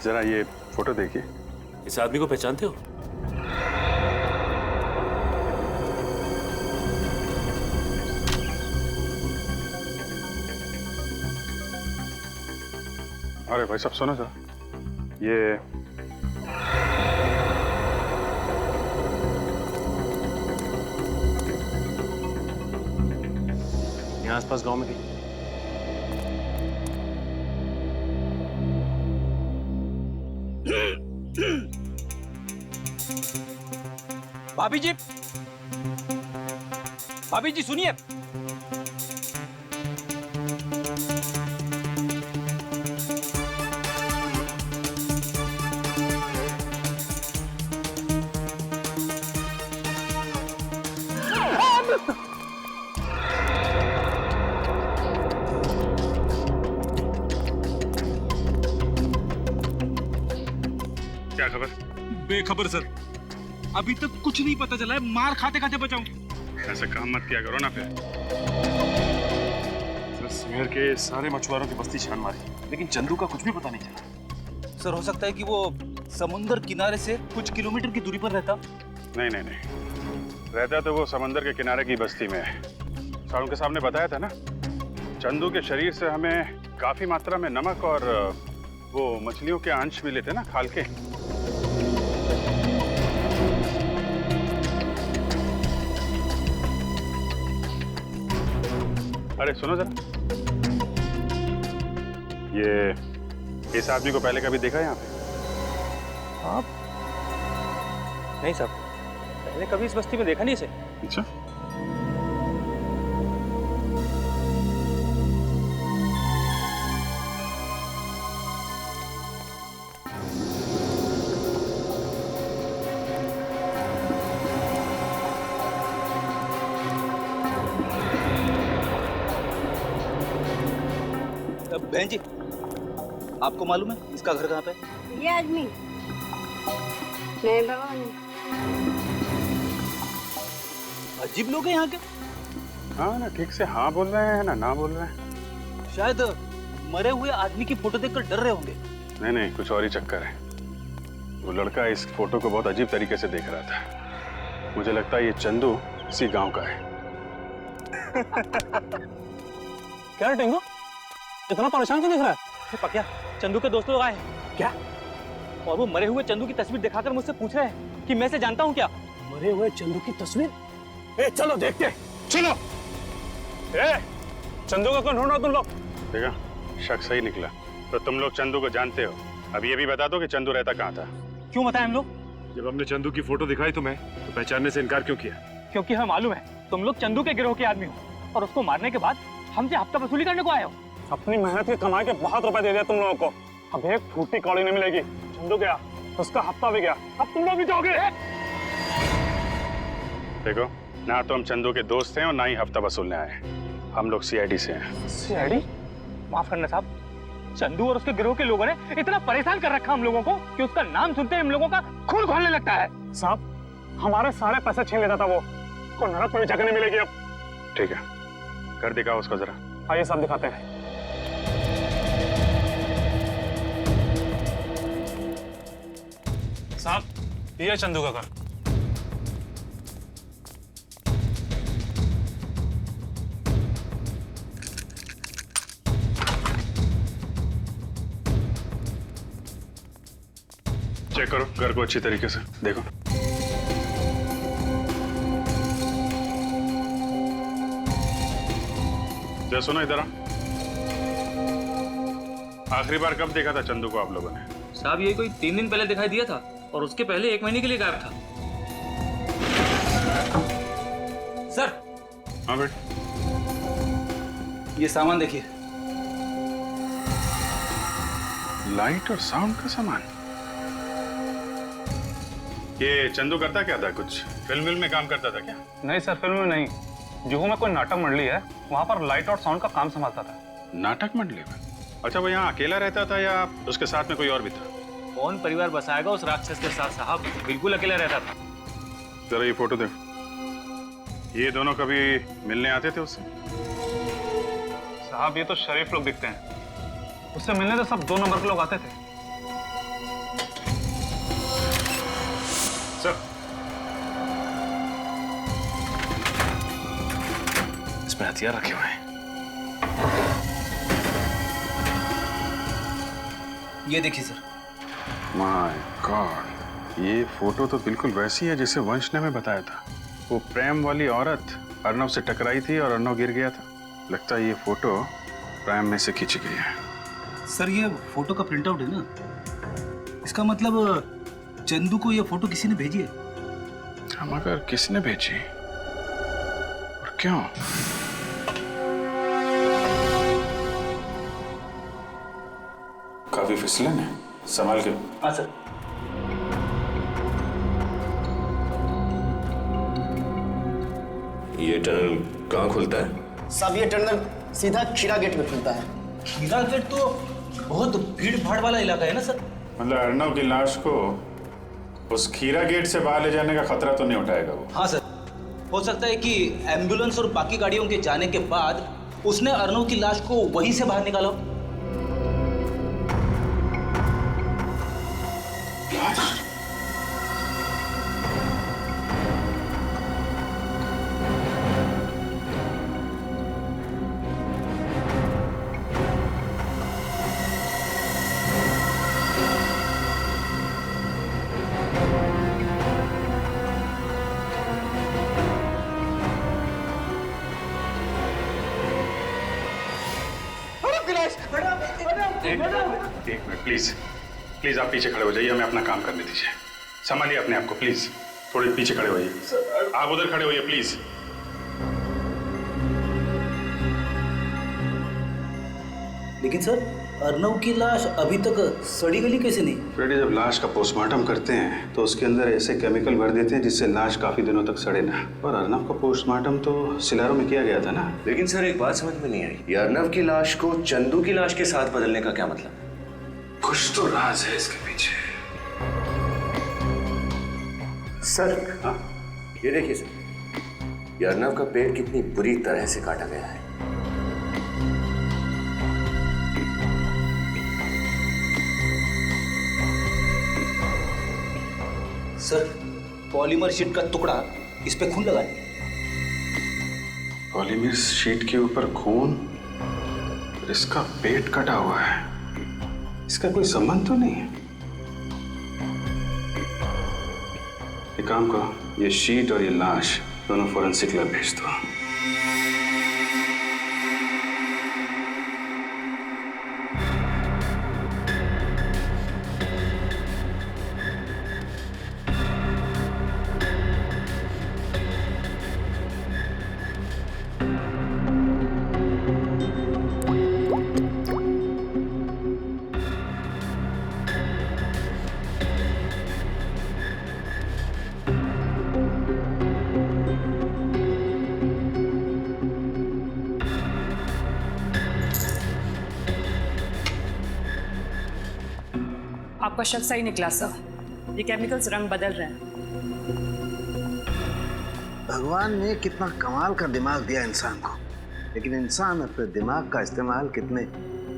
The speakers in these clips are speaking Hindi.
जरा ये फोटो देखिए। इस आदमी को पहचानते हो? अरे भाई साहब सुनो जरा, ये यहाँ आसपास गांव में कहीं। भाभी जी, भाभी जी सुनिए। क्या खबर? बेखबर सर, अभी तक कुछ नहीं पता चला है। मार खाते खाते बचाऊं। ऐसा काम मत किया करो ना फिर। सर सवेर के सारे मछुआरों की बस्ती छान मारी, लेकिन चंदू का कुछ भी पता नहीं चला। सर हो सकता है कि वो समुद्र किनारे से कुछ किलोमीटर की दूरी पर रहता। नहीं नहीं नहीं, रहता तो वो समंदर के किनारे की बस्ती में है। सारों के सामने बताया था ना, चंदू के शरीर से हमें काफी मात्रा में नमक और वो मछलियों के अंश मिले थे ना, खाल के। अरे सुनो जरा, ये इस आदमी को पहले कभी देखा यहाँ पे? आप? नहीं साहब, मैंने कभी इस बस्ती में देखा नहीं इसे। अच्छा, बहन जी, आपको मालूम है इसका घर कहाँ पे? ये आदमी नहीं भगवान। अजीब लोग हैं यहाँ के। हाँ ना, ठीक से हाँ बोल रहे हैं ना बोल रहे हैं। शायद मरे हुए आदमी की फोटो देखकर डर रहे होंगे। नहीं नहीं, कुछ और ही चक्कर है। वो लड़का इस फोटो को बहुत अजीब तरीके से देख रहा था। मुझे लगता है ये चंदू इसी गांव का है। क्या टेंगो, इतना परेशान क्यों दिख रहा है? पक्या, चंदू के दोस्त लोग आए हैं। क्या? और वो मरे हुए चंदू की तस्वीर दिखाकर मुझसे पूछ रहे हैं कि मैं इसे जानता हूँ क्या। मरे हुए चंदू की तस्वीर? ए, चलो देखते हैं। चलो। ए, चंदू को कौन ढूंढ रहा तुम लोग? देखा, शक सही निकला। तो तुम लोग चंदू को जानते हो। अब ये भी बता दो कि चंदू रहता कहाँ था। क्यों बताएं हम लोग? जब हमने चंदू की फोटो दिखाई तुम्हें, तो पहचानने से इनकार क्यों किया? क्योंकि हमें मालूम है तुम लोग चंदू के गिरोह के आदमी हो, और उसको मारने के बाद हमसे हफ्ता वसूली करने को आए हो। अपनी मेहनत की कमाई के बहुत रुपए दे दिया तुम लोगों को, अब एक फूटी कौड़ी नहीं मिलेगी। चंदू गया, उसका हफ्ता भी गया, अब तुम लोग भी जाओगे। देखो ना, तो हम चंदू के दोस्त हैं और ना ही हफ्ता वसूलने आए। हम लोग सीआईडी से हैं। सीआईडी? माफ करना साहब, चंदू और उसके गिरोह के लोगों ने इतना परेशान कर रखा हम लोगों को कि उसका नाम सुनते ही हम लोगों का खून खौलने लगता है। साहब, हमारे सारे पैसे छीन लेता था वो, को नरक में भी जगह नहीं मिलेगी अब। ठीक है, कर दिखाओ उसको जरा। आइए साहब दिखाते हैं। साहब, ये चंदू का घर। चेक करो घर को अच्छी तरीके से, देखो। जरा सुनो इधर। आखिरी बार कब देखा था चंदू को आप लोगों ने? साहब ये कोई 3 दिन पहले दिखाई दिया था, और उसके पहले 1 महीने के लिए गायब था। सर। हाँ बेट, ये सामान देखिए। लाइट और साउंड का सामान। ये चंदू करता क्या था? कुछ फिल्म में काम करता था क्या? नहीं सर, फिल्म में नहीं। जुहू में कोई नाटक मंडली है, वहाँ पर लाइट और साउंड का काम संभालता था। नाटक मंडली में? अच्छा, वो यहाँ अकेला रहता था या उसके साथ में कोई और भी था? कौन परिवार बसाएगा उस राक्षस के साथ साहब, बिल्कुल अकेला रहता था। जरा ये फोटो देखो। ये दोनों कभी मिलने आते थे उससे? साहब ये तो शरीफ लोग दिखते हैं, उससे मिलने तो सब 2 नंबर के लोग आते थे। सर, इसमें हथियार रखे हुए हैं। ये देखिए सर। माय गॉड, ये फोटो तो बिल्कुल वैसी है जैसे वंश ने हमें बताया था। वो प्रेम वाली औरत अर्नव से टकराई थी और अर्नव गिर गया था। लगता है ये फोटो प्रेम में से खींची गई है। सर ये फोटो का प्रिंट आउट है ना, इसका मतलब चंदू को ये फोटो किसी ने भेजी है। मगर किसने भेजी और क्यों? काफी फिसलन है, संभाल के। हाँ सर। ये टनल कहाँ खुलता है? साहब ये टनल सीधा खीरा गेट में खुलता है। खीरा गेट तो बहुत भीड़ भाड़ वाला इलाका है ना सर। मतलब अर्नव की लाश को उस खीरा गेट से बाहर ले जाने का खतरा तो नहीं उठाएगा वो? हाँ सर, हो सकता है कि एम्बुलेंस और बाकी गाड़ियों के जाने के बाद उसने अर्नव की लाश को वहीं से बाहर निकाला। एक मिनट प्लीज, प्लीज आप पीछे खड़े हो जाइए, हमें अपना काम करने दीजिए। संभालिए अपने आप को प्लीज, थोड़े पीछे खड़े होइए। आप उधर खड़े होइए प्लीज। लेकिन सर अर्नव की लाश अभी तक सड़ी गली कैसे नहीं? फ्रेडी, जब लाश का पोस्टमार्टम करते हैं तो उसके अंदर ऐसे केमिकल भर देते हैं जिससे लाश काफी दिनों तक सड़े ना। और अर्नव का पोस्टमार्टम तो सिलारो में किया गया था ना। लेकिन सर एक बात समझ में नहीं आई, ये अर्नव की लाश को चंदू की लाश के साथ बदलने का क्या मतलब? कुछ तो राज है इसके पीछे। सर हाँ, ये देखिए सर, ये अर्नव का पेट कितनी बुरी तरह से काटा गया है। सर पॉलीमर शीट का टुकड़ा इस पे खून लगाए। पॉलीमर शीट के ऊपर खून, इसका पेट कटा हुआ है, इसका कोई संबंध तो नहीं है। एक काम करो, ये शीट और ये लाश दोनों फोरेंसिक लैब भेज दो। आपका शक सही निकला सर, ये केमिकल्स रंग बदल रहे हैं। भगवान ने कितना कमाल का दिमाग दिया इंसान को, लेकिन इंसान अपने दिमाग का इस्तेमाल कितने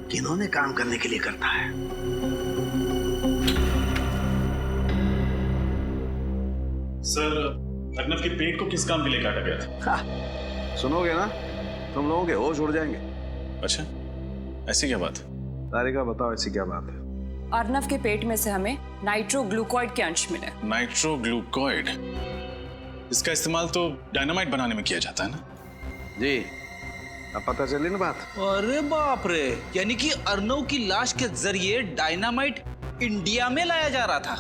घिनौने काम करने के लिए करता है। सर अर्नव के पेट को किस काम के लिए काटा गया था? सुनोगे ना तुम लोगों के होश उड़ जाएंगे। अच्छा, ऐसी क्या बात? तारिका बताओ ऐसी क्या बात है? अर्नव के पेट में से हमें नाइट्रोग्लूकोइड के अंश मिले। नाइट्रोग्लूकोइड, इसका इस्तेमाल तो डायनामाइट बनाने में किया जाता है ना? जी, अब पता चली ना बात। अरे बाप रे, यानी कि अर्नव की लाश के जरिए डायनामाइट इंडिया में लाया जा रहा था।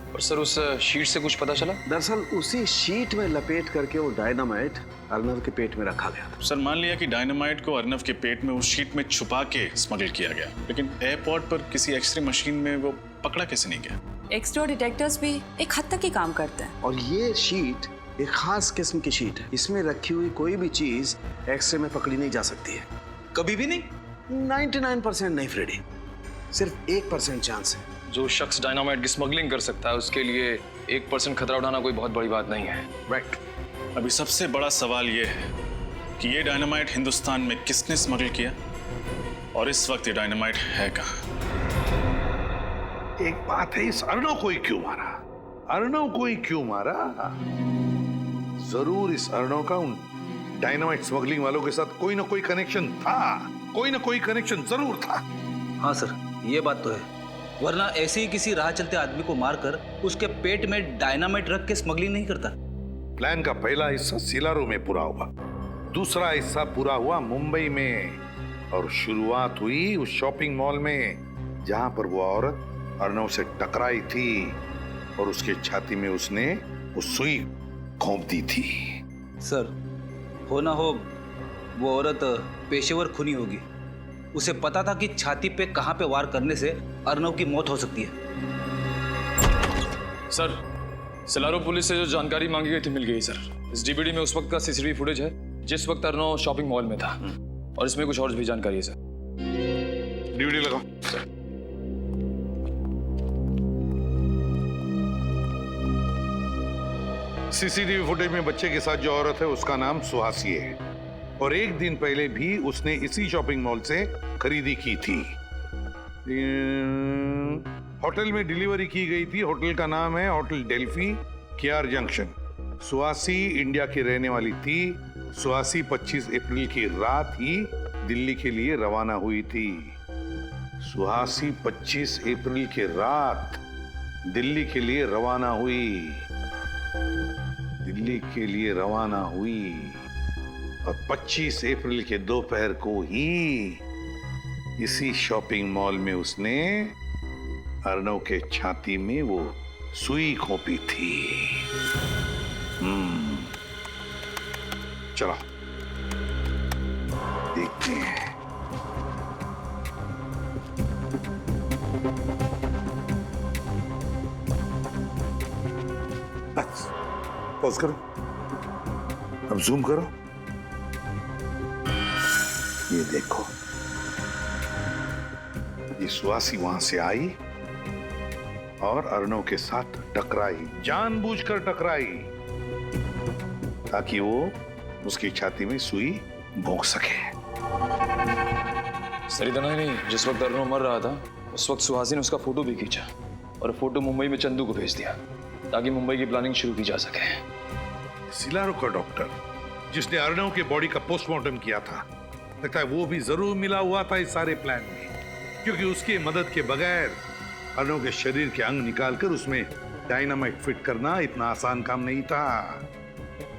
और सर उस शीट से कुछ पता चला? दरअसल उसी शीट में लपेट करके वो डायनामाइट अर्नव के पेट में रखा गया था। सर मान लिया कि डायनामाइट को अर्नव के पेट में उस शीट में छुपा के स्मगल किया गया, लेकिन एयरपोर्ट पर किसी एक्सरे मशीन में वो पकड़ा कैसे नहीं गया? एक्सरे डिटेक्टर्स भी एक हद तक ही काम करते हैं। और ये शीट एक खास किस्म की शीट है, इसमें रखी हुई कोई भी चीज एक्सरे में पकड़ी नहीं जा सकती है। कभी भी नहीं? 99% नहीं फ्रेडी, सिर्फ 1% चांस है। जो शख्स डायनामाइट की स्मगलिंग कर सकता है उसके लिए 1% खतरा उठाना कोई बहुत बड़ी बात नहीं है। राइट। अभी सबसे बड़ा सवाल ये है कि ये डायनामाइट हिंदुस्तान में किसने स्मगल किया और इस वक्त ये डायनामाइट है कहाँ? एक बात है, इस अर्नव को ही क्यों मारा? अर्णव को ही क्यों मारा? जरूर इस अर्णव का उन डायनामाइट स्मगलिंग वालों के साथ कोई ना कोई कनेक्शन था, कोई ना कोई कनेक्शन जरूर था। हाँ सर, ये बात तो है, वरना ऐसे ही किसी राह चलते आदमी को मारकर उसके पेट में डायनामाइट रख के स्मगलिंग नहीं करता। प्लान का पहला हिस्सा सिलारो में पूरा हुआ, दूसरा हिस्सा पूरा हुआ मुंबई में, और शुरुआत हुई उस शॉपिंग मॉल में जहां पर वो औरत अर्णव से टकराई थी और उसके छाती में उसने वो सुई घोंप दी थी। सर, हो ना हो वो औरत पेशेवर खूनी होगी। उसे पता था कि छाती पे कहां पे वार करने से अर्णव की मौत हो सकती है। सर, सिलारो पुलिस से जो जानकारी मांगी गई थी मिल गई सर। इस डीवीडी में उस वक्त का सीसीटीवी फुटेज है जिस वक्त अर्णव शॉपिंग मॉल में था, और इसमें कुछ और भी जानकारी है सर। डीवीडी लगाओ सर। सीसीटीवी फुटेज में बच्चे के साथ जो औरत है उसका नाम सुहासी है, और एक दिन पहले भी उसने इसी शॉपिंग मॉल से खरीदी की थी। होटल में डिलीवरी की गई थी। होटल का नाम है hotel Delphi, KR junction. Suhasi India की रहने वाली थी। सुहासी 25 अप्रैल की रात ही दिल्ली के लिए रवाना हुई थी। सुहासी 25 अप्रैल की रात दिल्ली के लिए रवाना हुई, दिल्ली के लिए रवाना हुई, और 25 अप्रैल के दोपहर को ही इसी शॉपिंग मॉल में उसने अर्णव के छाती में वो सुई घोंपी थी। चलो देखते हैं। बस पॉज करो, अब जूम करो। ये देखो, ये सुहासी वहां से आई और अर्णव के साथ टकराई, जानबूझकर टकराई ताकि वो उसकी छाती में सुई भोंक सके। सर, इतना ही नहीं, जिस वक्त अर्णव मर रहा था उस वक्त सुहासी ने उसका फोटो भी खींचा और फोटो मुंबई में चंदू को भेज दिया ताकि मुंबई की प्लानिंग शुरू की जा सके। सिलारो का डॉक्टर जिसने अर्णव के बॉडी का पोस्टमार्टम किया था, लगता है वो भी जरूर मिला हुआ था इस सारे प्लान में, क्योंकि उसकी मदद के बगैर अर्णव के शरीर के अंग निकालकर उसमें डायनामाइट फिट करना इतना आसान काम नहीं था।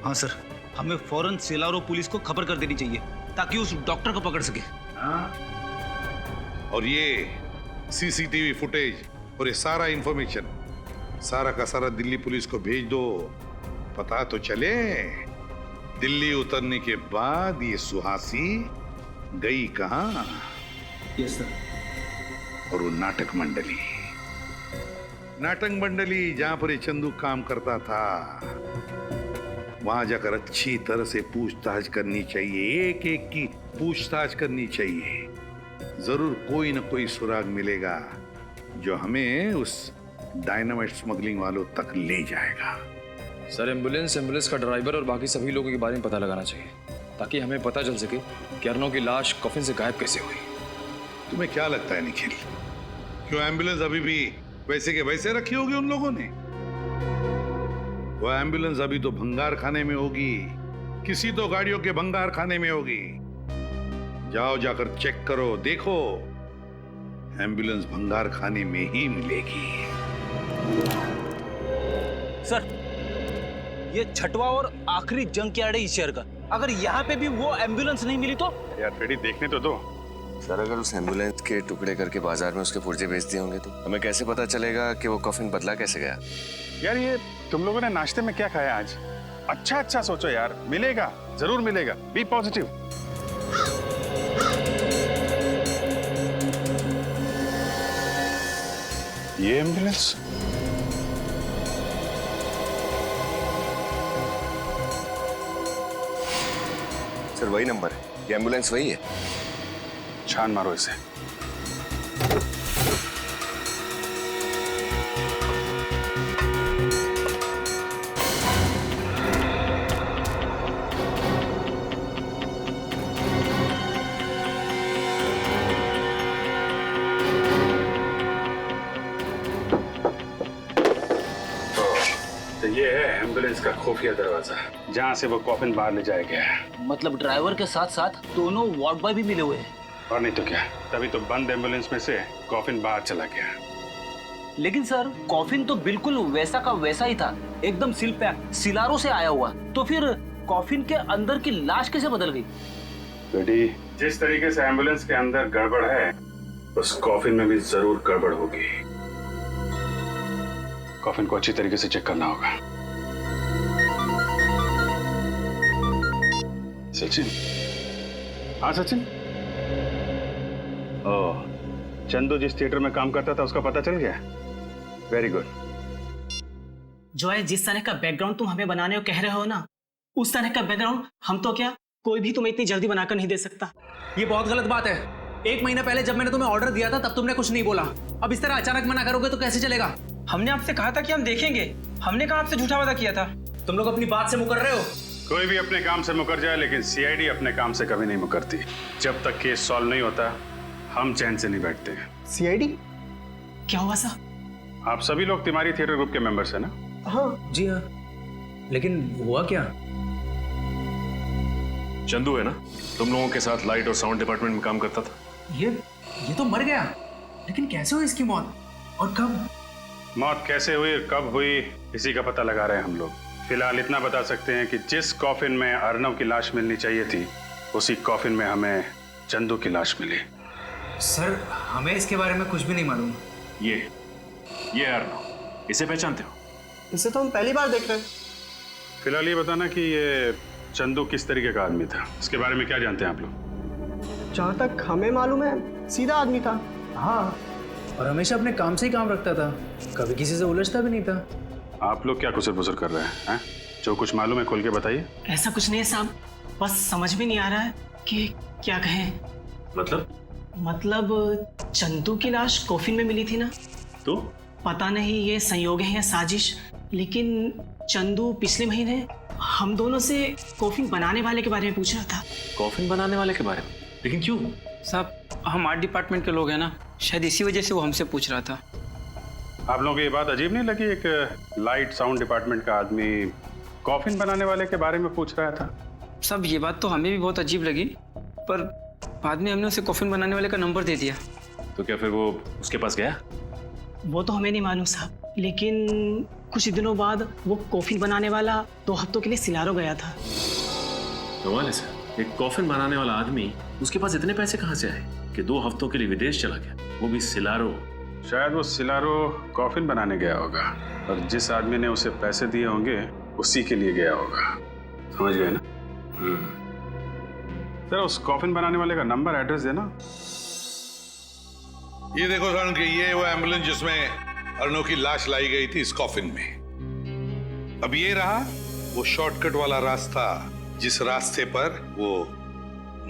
हाँ सर, हमें फौरन सिलारो पुलिस को खबर कर देनी चाहिए ताकि उस डॉक्टर को पकड़ सके। हाँ? और ये सीसीटीवी फुटेज और ये सारा इंफॉर्मेशन सारा का सारा दिल्ली पुलिस को भेज दो, पता तो चले दिल्ली उतरने के बाद ये सुहासी गई कहां। Yes sir. और वो नाटक मंडली जहां पर ये चंदू काम करता था, वहां जाकर अच्छी तरह से पूछताछ करनी चाहिए, एक एक की पूछताछ करनी चाहिए। जरूर कोई ना कोई सुराग मिलेगा जो हमें उस डायनामाइट स्मगलिंग वालों तक ले जाएगा। सर, एम्बुलेंस का ड्राइवर और बाकी सभी लोगों के बारे में पता लगाना चाहिए ताकि हमें पता चल सके कि अर्णव की लाश कफिन से गायब कैसे हुई। तुम्हें क्या लगता है निखिल, क्यों एम्बुलेंस अभी भी वैसे के वैसे रखी होगी उन लोगों ने? वो एम्बुलेंस अभी तो भंगार खाने में होगी, किसी तो गाड़ियों के भंगार खाने में होगी। जाओ जाकर चेक करो, देखो एम्बुलेंस भंगार खाने में ही मिलेगी। सर, ये छठवां और आखिरी जंग यार्ड है इस शहर का। अगर यहाँ पे भी वो एम्बुलेंस नहीं मिली तो? यार फ्रेडी, देखने तो दो। सर, अगर उस एम्बुलेंस के टुकड़े करके बाजार में उसके पुर्जे बेच दिए होंगे तो हमें कैसे पता चलेगा कि वो कफिन बदला कैसे गया? यार ये तुम लोगों ने नाश्ते में क्या खाया आज? अच्छा सोचो यार, मिलेगा, जरूर मिलेगा। Be positive. ये एम्बुलेंस सर, वही नंबर है, ये एम्बुलेंस वही है। छान मारो इसे। ये है एम्बुलेंस का खुफिया दरवाजा, जहाँ से वो कॉफिन बाहर ले जाया गया है। मतलब ड्राइवर के साथ साथ दोनों वार्ड बॉय भी मिले हुए हैं। और नहीं तो क्या, तभी तो बंद एम्बुलेंस में से कॉफिन बाहर चला गया। लेकिन सर कॉफिन तो बिल्कुल वैसा का वैसा ही था, एकदम सील पैक, सिलारो से आया हुआ। तो फिर कॉफिन के अंदर की लाश कैसे बदल गई? बेटी, जिस तरीके से एम्बुलेंस के अंदर गड़बड़ है, उस कॉफिन में भी जरूर गड़बड़ होगी। कॉफिन को अच्छी तरीके से चेक करना होगा। सचिन, हाँ सचिन। ओह, चंदू जिस थिएटर में काम करता था उसका पता चल गया? Very good. जो है जिस तरह का बैकग्राउंड तुम हमें बनाने को कह रहे हो ना, उस तरह का बैकग्राउंड हम तो क्या कोई भी तुम्हें इतनी जल्दी बनाकर नहीं दे सकता। ये बहुत गलत बात है। 1 महीना पहले जब मैंने तुम्हें ऑर्डर दिया था तब तुमने कुछ नहीं बोला। अब इस तरह अचानक मना करोगे तो कैसे चलेगा? हमने आपसे कहा था कि हम देखेंगे, हमने कहा आपसे झूठा वादा किया था। तुम लोग अपनी बात से मुकर रहे हो। कोई भी अपने काम से मुकर जाए, लेकिन सीआईडी अपने काम से कभी नहीं मुकरती। जब तक केस सॉल्व नहीं होता, हम चैन से नहीं बैठते। सीआईडी क्या हुआ सर? आप सभी लोग तिवारी थिएटर ग्रुप के मेंबर्स हैं ना? हाँ जी हाँ, लेकिन हुआ क्या? चंदू है ना, तुम लोगों के साथ लाइट और साउंड डिपार्टमेंट में काम करता था। ये तो मर गया, लेकिन कैसे हुई इसकी मौत और कब? मौत कैसे हुई और कब हुई, इसी का पता लगा रहे हैं हम लोग। फिलहाल इतना बता सकते हैं कि जिस कॉफिन में अर्नव की लाश मिलनी चाहिए थी, उसी कॉफिन में हमें चंदू की लाश मिली। सर हमें इसके बारे में कुछ भी नहीं मालूम। ये अर्नव, इसे पहचानते हो? इसे तो हम पहली बार देख रहे हैं। फिलहाल ये बताना कि ये चंदू किस तरीके का आदमी था, इसके बारे में क्या जानते हैं आप लोग? जहाँ तक हमें मालूम है सीधा आदमी था। हाँ, और हमेशा अपने काम से ही काम रखता था, कभी किसी से उलझता भी नहीं था। आप लोग क्या कुसर पुसर कर रहे हैं? जो कुछ मालूम है खोल के बताइए। ऐसा कुछ नहीं है साहब, बस समझ में नहीं आ रहा है कि क्या कहें। मतलब चंदू की लाश कॉफिन में मिली थी ना, तो पता नहीं ये संयोग है या साजिश, लेकिन चंदू पिछले महीने हम दोनों से कॉफिन बनाने वाले के बारे में पूछ रहा था। कॉफिन बनाने वाले के बारे में? लेकिन क्यों? साहब हम आर्ट डिपार्टमेंट के लोग हैं ना, शायद इसी वजह से वो हमसे पूछ रहा था। आप लोगों को ये बात अजीब नहीं लगी, एक लाइट साउंड डिपार्टमेंट का आदमी कॉफिन बनाने वाले के बारे में पूछ रहा था? साहब ये बात तो हमें भी बहुत अजीब लगी, पर बाद में हमने उसे कॉफिन बनाने वाले का नंबर दे दिया। तो क्या फिर वो उसके पास गया? वो तो हमें नहीं मालूम साहब, लेकिन कुछ दिनों बाद वो कॉफिन बनाने वाला 2 हफ्तों के लिए सिलारो गया था। कमाल है सर, एक कॉफिन बनाने वाला आदमी, उसके पास इतने पैसे कहाँ से आए कि 2 हफ्तों के लिए विदेश चला गया, वो भी सिलारो? शायद वो सिलारो कॉफिन बनाने गया होगा और जिस आदमी ने उसे पैसे दिए होंगे उसी के लिए गया होगा। समझ गए ना? जरा उस कॉफिन बनाने वाले का नंबर एड्रेस देना। ये देखो सर कि ये वो एम्बुलेंस जिसमें अर्नव की लाश लाई गई थी इस कॉफिन में। अब ये रहा वो शॉर्टकट वाला रास्ता, जिस रास्ते पर वो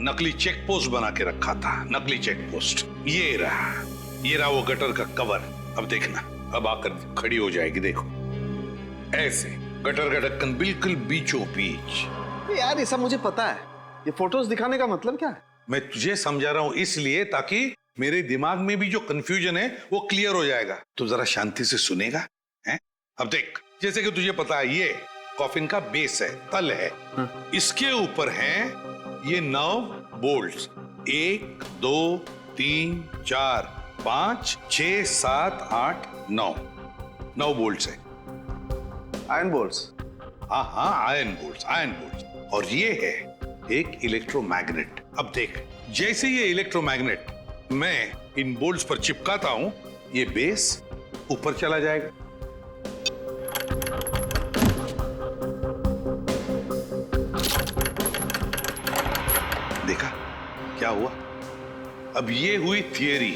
नकली चेक पोस्ट बना के रखा था, नकली चेक पोस्ट। ये रहा वो गटर का कवर। अब देखना, अब आकर खड़ी हो जाएगी, देखो ऐसे गटर का ढक्कन बिल्कुल बीचों बीच। यार ये सब मुझे पता है, ये फोटोज दिखाने का मतलब क्या है? मैं तुझे समझा रहा हूं इसलिए ताकि मेरे दिमाग में भी जो कंफ्यूजन है वो क्लियर हो जाएगा। तो जरा शांति से सुनेगा हैं? अब देख, जैसे कि तुझे पता है ये कॉफिन का बेस है, तल है। इसके ऊपर हैं ये 9 बोल्ट्स, 1 2 3 4 5 6 7 8 9 बोल्ट्स है। Iron bolts? हाँ आयरन बोल्ट्स। और ये है एक इलेक्ट्रोमैग्नेट। अब देख, जैसे ये इलेक्ट्रोमैग्नेट मैं इन बोल्ट्स पर चिपकाता हूं, ये बेस ऊपर चला जाएगा। देखा क्या हुआ? अब ये हुई थियरी,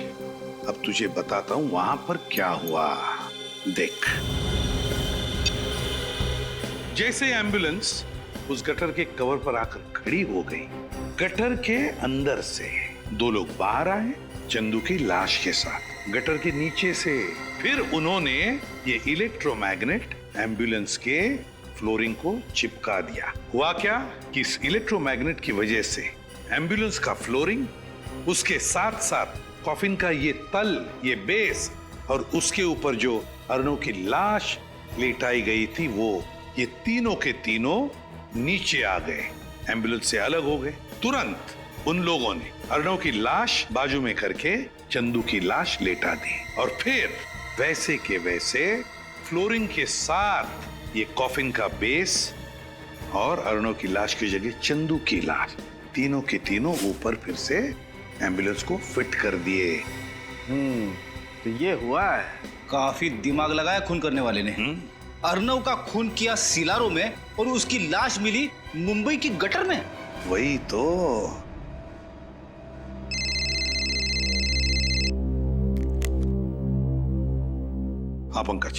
अब तुझे बताता हूं वहां पर क्या हुआ। देख, जैसे एम्बुलेंस उस गटर के कवर पर आकर खड़ी हो गई, गटर के अंदर से 2 लोग बाहर आए चंदू की लाश के साथ, गटर के नीचे से। फिर उन्होंने ये इलेक्ट्रोमैग्नेट एम्बुलेंस के फ्लोरिंग को चिपका दिया। हुआ क्या कि इस इलेक्ट्रोमैग्नेट की वजह से एम्बुलेंस का फ्लोरिंग, उसके साथ साथ कॉफिन का ये तल, ये बेस और उसके ऊपर जो अर्नव की लाश लेटाई गई थी वो, ये तीनों के तीनों नीचे आ गए, एम्बुलेंस से अलग हो गए। तुरंत उन लोगों ने अर्णव की लाश बाजू में करके चंदू की लाश लेटा दी और फिर वैसे के वैसे फ्लोरिंग के साथ ये कॉफिन का बेस और अर्णव की लाश की जगह चंदू की लाश, तीनों के तीनों ऊपर फिर से एम्बुलेंस को फिट कर दिए। तो ये हुआ है। काफी दिमाग लगाया खून करने वाले ने। अर्णव का खून किया सिलारो में और उसकी लाश मिली मुंबई की गटर में। वही तो। हाँ पंकज,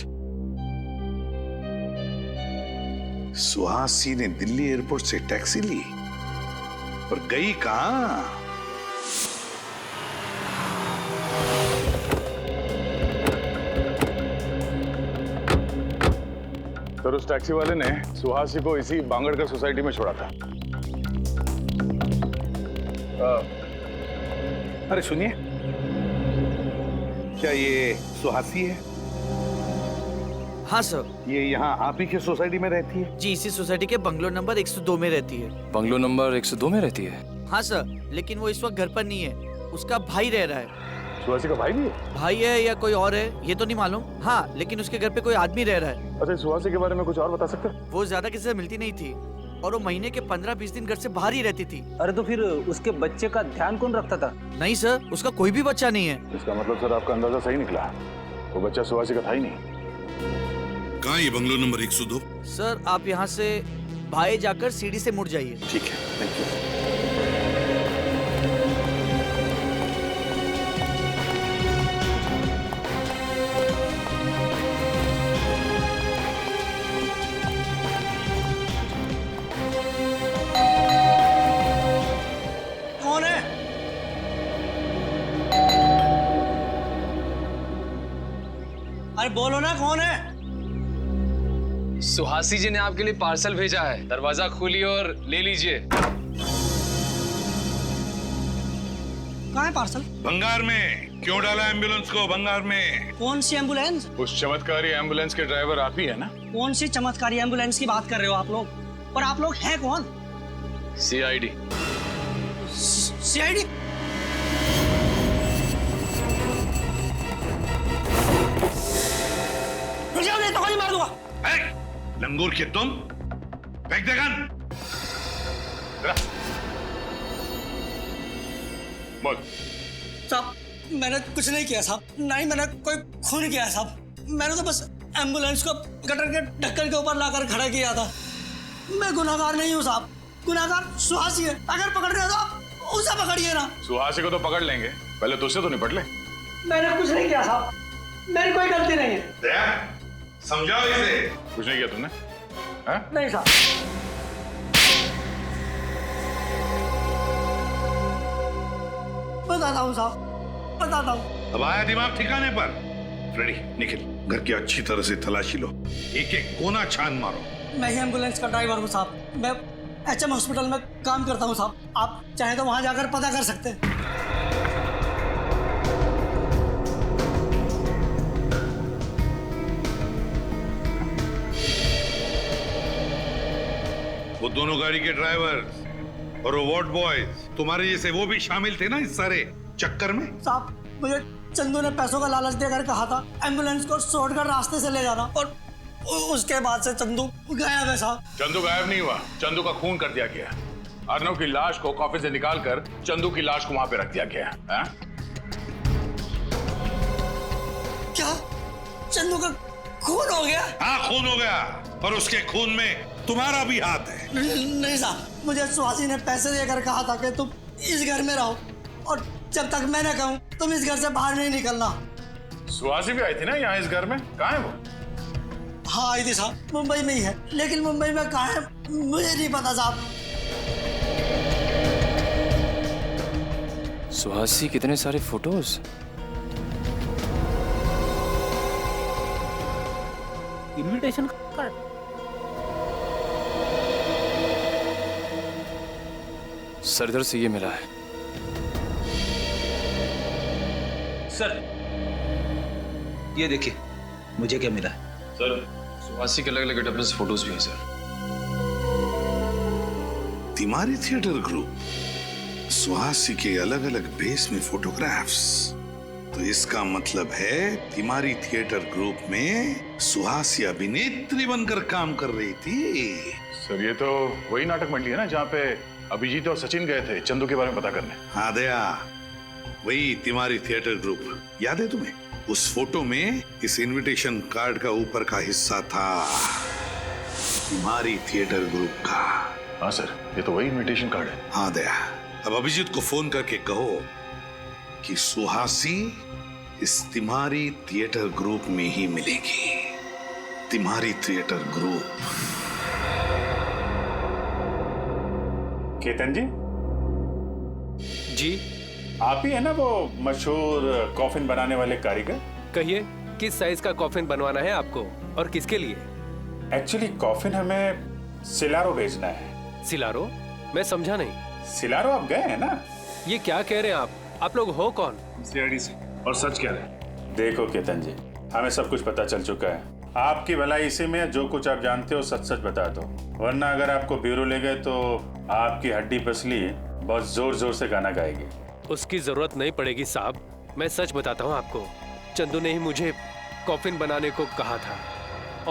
सुहासी ने दिल्ली एयरपोर्ट से टैक्सी ली और गई कहां? सर, उस टैक्सी वाले ने सुहासी को इसी बांगड़कर सोसाइटी में छोड़ा था। अरे सुनिए, क्या ये सुहासी है? हाँ सर। ये यहाँ आप ही के सोसाइटी में रहती है? जी, इसी सोसाइटी के बंगलो नंबर 102 में रहती है। बंगलो नंबर 102 में रहती है? हाँ सर, लेकिन वो इस वक्त घर पर नहीं है, उसका भाई रह रहा है। सुहासी का भाई भी है? भाई है या कोई और है ये तो नहीं मालूम। हाँ, लेकिन उसके घर पे कोई आदमी रह रहा है। अच्छा, सुहासी के बारे में कुछ और बता सकते हैं? वो ज्यादा किसी से मिलती नहीं थी और वो महीने के 15-20 दिन घर से बाहर ही रहती थी। अरे तो फिर उसके बच्चे का ध्यान कौन रखता था? नहीं सर, उसका कोई भी बच्चा नहीं है। इसका मतलब सर आपका अंदाजा सही निकला, वो बच्चा सुहासी का था ही नहीं। कहाँ ये बंगलो नंबर 102? सर, आप यहाँ से बाएं जाकर सीढ़ी से मुड़ जाइए। ठीक है, थैंक यू। कौन है? अरे बोलो ना, कौन है? सुहासी जी ने आपके लिए पार्सल भेजा है, दरवाजा खोलिए और ले लीजिए। कहाँ है पार्सल? भंगार में। क्यों डाला एम्बुलेंस को भंगार में? कौन सी एम्बुलेंस? उस चमत्कारी एम्बुलेंस के ड्राइवर आप ही है ना? कौन सी चमत्कारी एम्बुलेंस की बात कर रहे हो आप लोग? और आप लोग हैं कौन? CID। CID? नहीं तो गोली मार दूंगा। लंगूर के तुम, फेंक दे गन। बोल। साहब, मैंने कुछ नहीं किया साहब, नहीं मैंने कोई खून किया साहब। मैंने तो बस एम्बुलेंस को गटर के ढक्कन के ऊपर लाकर खड़ा किया था। मैं गुनाहगार नहीं हूँ साहब, गुनाहगार सुहासी है। अगर पकड़ रहे हो तो आप उसे पकड़िए ना। सुहासी को तो पकड़ लेंगे, पहले तुझसे तो निपट ले। मैंने कुछ नहीं किया साहब, मेरी कोई गलती नहीं है। दया, समझाओ इसे। कुछ नहीं किया तुमने? नहीं साहब। बताता हूँ साहब, बताता हूँ। अब आया दिमाग ठिकाने पर? रेडी, निखिल, घर की अच्छी तरह से तलाशी लो, एक एक कोना छान मारो। मैं ही एम्बुलेंस का ड्राइवर हूँ साहब, मैं HM हॉस्पिटल में काम करता हूँ साहब। आप चाहे तो वहाँ जाकर पता कर सकते हैं। वो दोनों गाड़ी के ड्राइवर और वो वार्ड बॉयज तुम्हारे जैसे वो भी शामिल थे ना इस सारे चक्कर में? साहब, मुझे चंदू ने पैसों का लालच देकर कहा था एम्बुलेंस को शॉर्टकट रास्ते से ले जाना, और उसके बाद से चंदू गायब है साहब। चंदू गायब नहीं हुआ, चंदू का खून कर दिया गया। अर्णव की लाश को कॉफी से निकालकर चंदू की लाश को वहां पे रख दिया गया है। क्या चंदू का खून हो गया? हाँ, खून हो गया, और उसके खून में तुम्हारा भी हाथ है। नहीं साहब, मुझे सुहासी ने पैसे देकर कहा था कि तुम इस घर में रहो, और जब तक मैं न कहूं तुम इस घर से बाहर नहीं निकलना। सुहासी भी आई थी ना यहाँ इस घर में, कहाँ है वो? हाँ आई थी साहब, मुंबई में ही है, लेकिन मुंबई में कहाँ है मुझे नहीं पता साहब। सुहासी, कितने सारे फोटोज। Invitation card. सरदार से ये मिला है। सर, ये देखिए मुझे क्या मिला है। सर, सुहासी के अलग अलग गेटअप में फोटोज भी हैं सर। तिमारी थिएटर ग्रुप, सुहासी के अलग अलग बेस में फोटोग्राफ्स। तो इसका मतलब है तिमारी थिएटर ग्रुप में सुहासी अभिनेत्री बनकर काम कर रही थी। सर ये तो वही नाटक मंडली है ना जहाँ पे अभिजीत और सचिन गए थे चंदू के बारे में पता करने। हाँ दया, वही तिमारी थिएटर ग्रुप। याद है तुम्हें? उस फोटो में इस इनविटेशन कार्ड का ऊपर का हिस्सा था तिमारी थिएटर ग्रुप का। हाँ सर, ये तो वही इनविटेशन कार्ड है। हाँ दया, अब अभिजीत को फोन करके कहो कि सुहासी इस तिमारी थिएटर ग्रुप में ही मिलेगी। तिमारी थिएटर ग्रुप। केतन जी जी, आप ही है ना वो मशहूर कॉफिन बनाने वाले कारीगर? कहिए किस साइज का कॉफिन बनवाना है आपको और किसके लिए? एक्चुअली कॉफिन हमें सिलारो भेजना है। सिलारो? मैं समझा नहीं। सिलारो आप गए हैं ना? ये क्या कह रहे हैं आप लोग हो कौन? सीआईडी से। और सच कह रहे हैं। देखो केतन जी, हमें सब कुछ पता चल चुका है। आपकी भलाई इसी में, जो कुछ आप जानते हो सच सच बता दो, वरना अगर आपको ब्यूरो ले गए तो आपकी हड्डी पसली बहुत जोर जोर से गाना गाएगी। उसकी जरूरत नहीं पड़ेगी साहब, मैं सच बताता हूँ आपको। चंदू ने ही मुझे कॉफिन बनाने को कहा था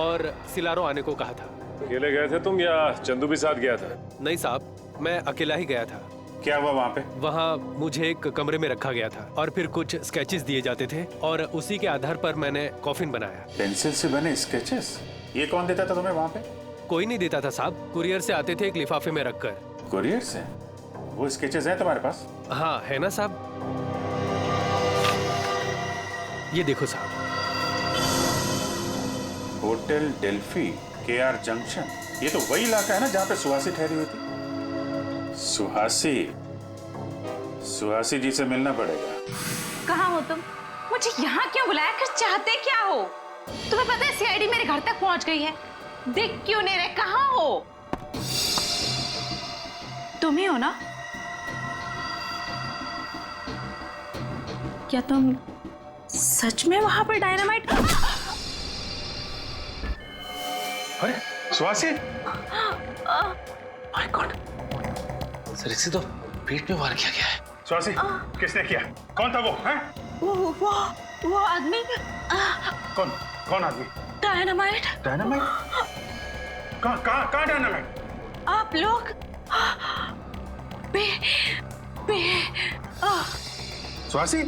और सिलारो आने को कहा था। अकेले गए थे तुम या चंदू भी साथ गया था? नहीं साहब, मैं अकेला ही गया था। क्या हुआ वहाँ पे? वहाँ मुझे एक कमरे में रखा गया था और फिर कुछ स्केचेस दिए जाते थे और उसी के आधार पर मैंने कॉफिन बनाया। पेंसिल से बने स्केचेस? ये कौन देता था तुम्हें वहाँ पे? कोई नहीं देता था साहब, कुरियर से आते थे एक लिफाफे में रखकर। कुरियर से? वो स्केचेस हैं तुम्हारे पास? हाँ है ना साहब, ये देखो साहब। होटल डेल्फी, केआर जंक्शन, ये तो वही इलाका है ना जहाँ पे सुहासी ठहरी हुई थी। सुहासी जी से मिलना पड़ेगा। कहाँ हो तुम? मुझे यहाँ क्यों बुलाया? कर चाहते क्या हो? तुम्हें पता है सीआईडी मेरे घर तक पहुंच गई है। दिख क्यों नहीं रहे? कहाँ हो? तुम ही हो ना? क्या तुम सच में वहां पर डायनामाइट? अरे सुहासी! माय गॉड, सर इसे तो पेट में वार किया गया है। सुहासी, किसने किया? कौन था वो? हैं? वो आदमी। कौन आदमी? डायनामाइट। डायनामाइट? कहाँ डायनामाइट? आप लोग सुहासी?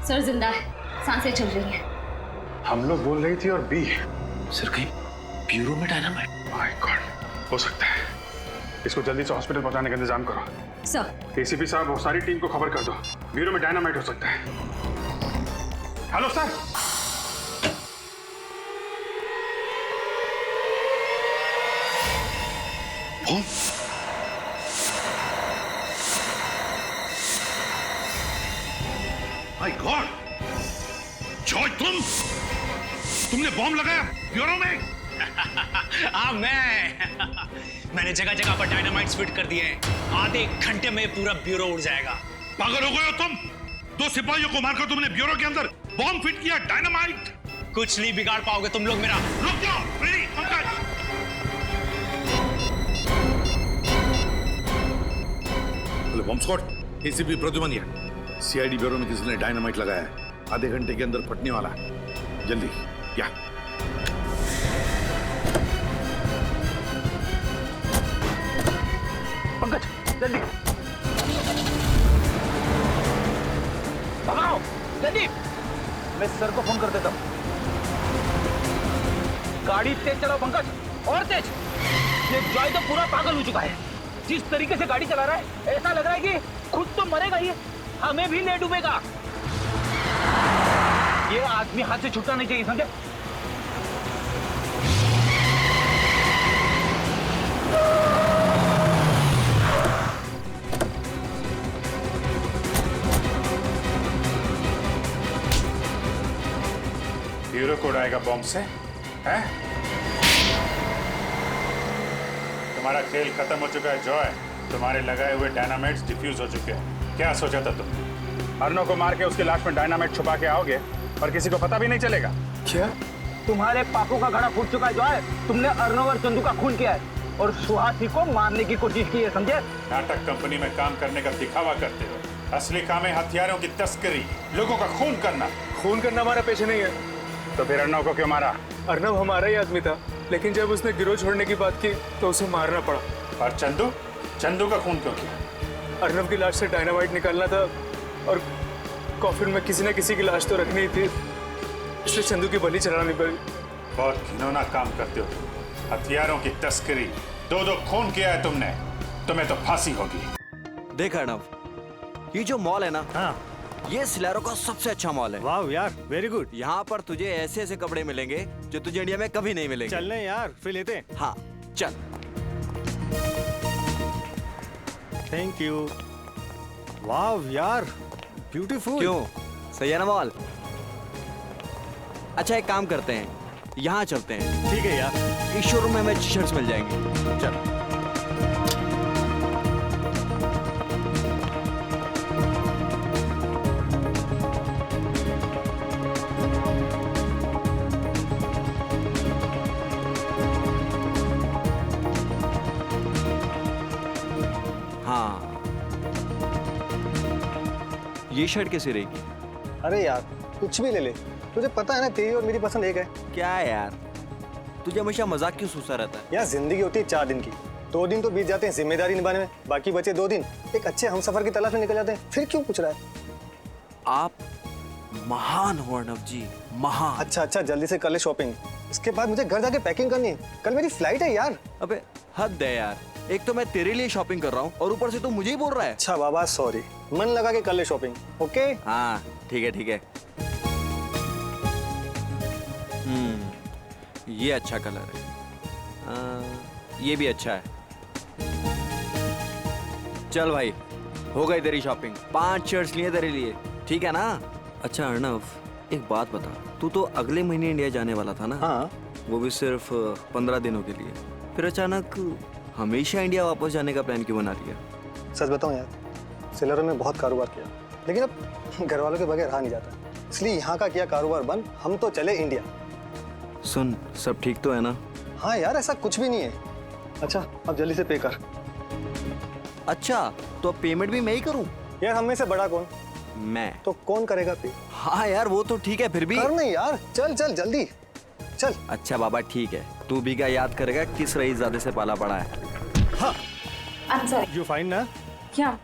सर जिंदा है, सांसें चल रही हैं। हम लोग बोल रही थी और बी। सर कहीं ब्यूरो में डायनामाइट? माय गॉड, हो सकता है। इसको जल्दी से हॉस्पिटल पहुंचाने का इंतजाम करो। सर। एसीपी साहब, वो सारी टीम को खबर कर दो, ब्यूरो में डायनामाइट हो सकता है। Hello sir. My God, Joy तुमने बॉम्ब लगाया ब्यूरो में? हाँ मैंने जगह जगह पर डायनामाइट्स फिट कर दिए हैं। आधे घंटे में पूरा ब्यूरो उड़ जाएगा। पागल हो गए हो तुम? 2 सिपाहियों को मारकर तुमने ब्यूरो के अंदर बॉम्ब फिट किया, डायनामाइट। कुछ नहीं बिगाड़ पाओगे तुम लोग मेरा। रुक जाओ, ready Pankaj. Hello bomb squad, ACP Pradyuman यहाँ। सीआईडी ब्यूरो में किसी ने डायनामाइट लगाया है, आधे घंटे के अंदर फटने वाला है। जल्दी क्या? पंकज जल्दी भगाओ, जल्दी। मैं सर को फोन कर देता हूँ। गाड़ी तेज चलाओ पंकज, और तेज। ये जॉय तो पूरा पागल हो चुका है। जिस तरीके से गाड़ी चला रहा है ऐसा लग रहा है कि खुद तो मरेगा ही, हमें भी ले डूबेगा। ये आदमी हाथ से छूटना नहीं चाहिए, समझे? ब्यूरो कोड आएगा बॉम्ब से, हैं? तुम्हारा खेल खत्म हो चुका है जॉय। तुम्हारे लगाए हुए डायनामाइट्स डिफ्यूज हो चुके हैं। क्या सोचा था तुम? अर्नो को मार के उसकी लाश में डायनामाइट छुपा के आओगे और किसी को पता भी नहीं चलेगा। क्या? तुम्हारे पापों का घड़ा फूट चुका है जॉय। तुमने अर्नव और चंदू का खून किया है और सुहासी को मारने की कोशिश की है, समझे? नाटक कंपनी में काम करने का दिखावा करते हो, असली काम है हथियारों की तस्करी, लोगों का खून करना। खून करना हमारा पेशा नहीं है। तो फिर अर्नव को क्यों मारा? अर्नव हमारा ही आदमी था, लेकिन जब उसने गिरोह छोड़ने की बात की तो उसे मारना पड़ा। और चंदू? चंदू का खून क्यों किया? अर्नव की लाश से डायनामाइट निकालना था और कॉफिन में किसी न किसी की लाश तो रखनी ही थी, इसलिए चंदू की बलि चढ़ानी पड़ी। बहुत घिनौना काम करते हो, हथियारों की तस्करी। 2-2 खून किया है तुमने, तुम्हें तो फांसी होगी। देख अर्नव, ये जो मॉल है ना, हाँ, ये सिलेरो का सबसे अच्छा मॉल है। वाह यार, वेरी गुड। यहाँ पर तुझे ऐसे ऐसे कपड़े मिलेंगे जो तुझे इंडिया में कभी नहीं मिलेंगे। चलने यार, फिर लेते हैं। हाँ चल। Thank you. वाह यार, ब्यूटीफुल। क्यों, सही है ना मॉल? अच्छा एक काम करते हैं, यहाँ चलते हैं। ठीक है यार। इस शोरूम में हमें टी शर्ट्स मिल जाएंगे। चल। हाँ, ये शर्ट कैसे रहेगी? अरे यार कुछ भी ले ले, तुझे पता है ना तेरी और मेरी पसंद एक है। क्या है यार, तुझे हमेशा मजाक क्यों सूसा रहता है? यार जिंदगी होती है 4 दिन की, 2 दिन तो बीत जाते हैं जिम्मेदारी निभाने में, बाकी बचे 2 दिन एक अच्छे हमसफर की तलाश में निकल जाते हैं। फिर क्यों पूछ रहा है? आप महान हो अर्नव जी, महान। अच्छा जल्दी से कर ले शॉपिंग, इसके बाद मुझे घर जाके पैकिंग करनी है, कल मेरी फ्लाइट है यार। अबे हद है यार, एक तो मैं तेरे लिए शॉपिंग कर रहा हूँ और ऊपर से तू मुझे ही बोल रहा है। अच्छा बाबा सॉरी, मन लगा के कर ले शॉपिंग। ओके हाँ ठीक है ठीक है। ये अच्छा कलर है, ये भी अच्छा है। चल भाई, हो गई तेरी शॉपिंग। 5 शर्ट्स लिए तेरे लिए, ठीक है ना? अच्छा अर्नव, एक बात बता, तू तो अगले महीने इंडिया जाने वाला था ना? हाँ। वो भी सिर्फ 15 दिनों के लिए, फिर अचानक हमेशा इंडिया वापस जाने का प्लान क्यों बना लिया? सच बताऊं यार, सिलेरो में बहुत कारोबार किया, लेकिन अब घर वालों के बगैर रहा नहीं जाता, इसलिए यहाँ का किया कारोबार बंद, हम तो चले इंडिया। सुन, सब ठीक तो है ना? हाँ यार ऐसा कुछ भी नहीं है। अच्छा अब जल्दी से पे कर। अच्छा तो अब पेमेंट भी मैं ही करूं? यार हम में से बड़ा कौन? मैं। तो कौन करेगा पे? हाँ यार वो तो ठीक है, फिर भी कर नहीं यार, चल चल जल्दी चल। अच्छा बाबा ठीक है, तू भी क्या याद करेगा किस रईसजादे से पाला पड़ा है? हाँ। I'm sorry. You fine ना? Yeah.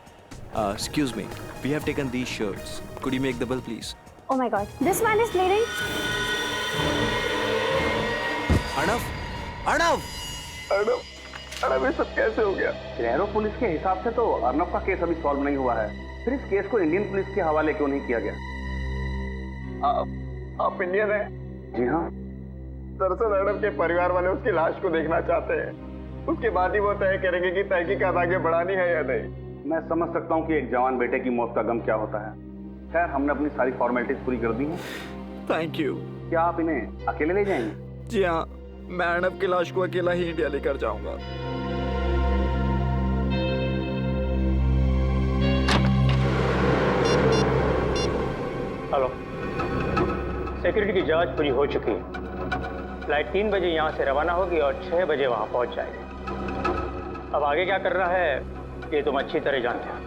Excuse me, we have taken these shirts. Could you make the bill please? Oh my God, this one is bleeding. Arnav, Arnav, Arnav ये सब कैसे हो गया? सिलेरो पुलिस के हिसाब से तो अर्नव का केस अभी सॉल्व नहीं हुआ है, फिर इस केस को इंडियन पुलिस के हवाले क्यों नहीं किया गया? आप इंडियन हैं? जी हाँ। दरअसल अर्नव के परिवार वाले उसकी लाश को देखना चाहते हैं, उसके बाद ही वो तय करेंगे कि तहकीकात आगे बढ़ानी है या नहीं। मैं समझ सकता हूँ कि एक जवान बेटे की मौत का गम क्या होता है। खैर हमने अपनी सारी फॉर्मेलिटीज पूरी कर दी हैं। Thank you. क्या आप इन्हें अकेले ले जाएंगे? जी हाँ, मैं अर्नव की लाश को अकेला ही इंडिया लेकर जाऊंगा। हेलो, सिक्योरिटी की जांच पूरी हो चुकी है। फ्लाइट 3 बजे यहाँ से रवाना होगी और 6 बजे वहाँ पहुँच जाएगी। अब आगे क्या करना है ये तुम अच्छी तरह जानते हो।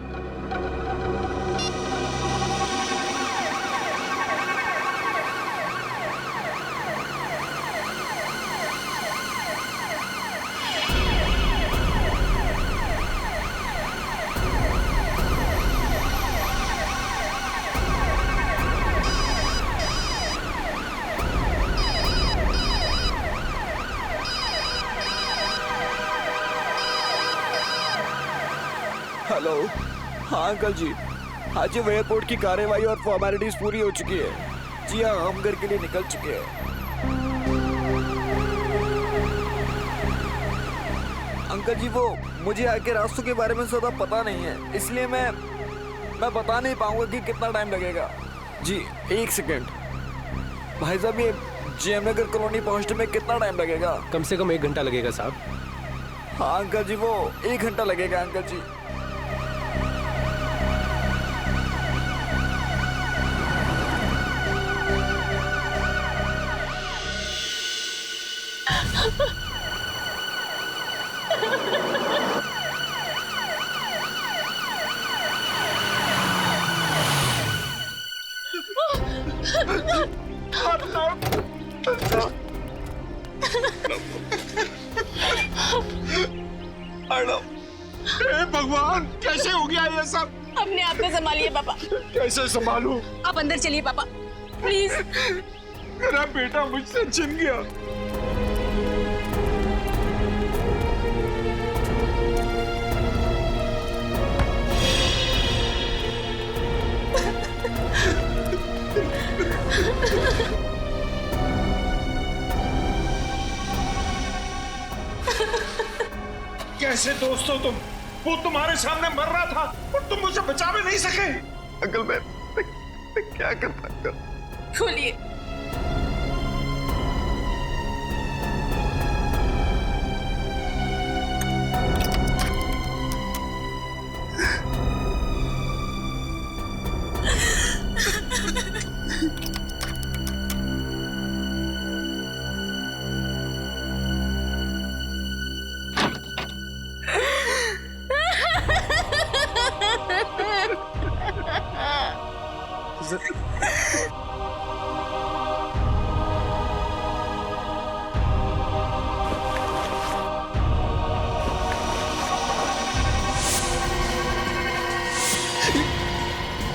हेलो, हाँ अंकल जी, आज एयरपोर्ट की कार्यवाही और फॉर्मेलिटीज पूरी हो चुकी है। जी हाँ, हम घर के लिए निकल चुके हैं। अंकल जी वो मुझे आगे रास्तों के बारे में ज़्यादा पता नहीं है, इसलिए मैं बता नहीं पाऊंगा कि कितना टाइम लगेगा। जी 1 सेकेंड भाई साहब, ये जेएम नगर कॉलोनी पहुंचने में कितना टाइम लगेगा? कम से कम 1 घंटा लगेगा साहब। हाँ अंकल जी, वो 1 घंटा लगेगा अंकल जी। हे भगवान, कैसे हो गया ये सब? अपने आप को संभालिए पापा। कैसे संभालूं? आप अंदर चलिए पापा, प्लीज। मेरा बेटा मुझसे छिन गया। कैसे दोस्त हो तुम? वो तुम्हारे सामने मर रहा था और तुम मुझे बचा भी नहीं सके। अंकल मैं क्या कर सकता हूँ? खोलिए।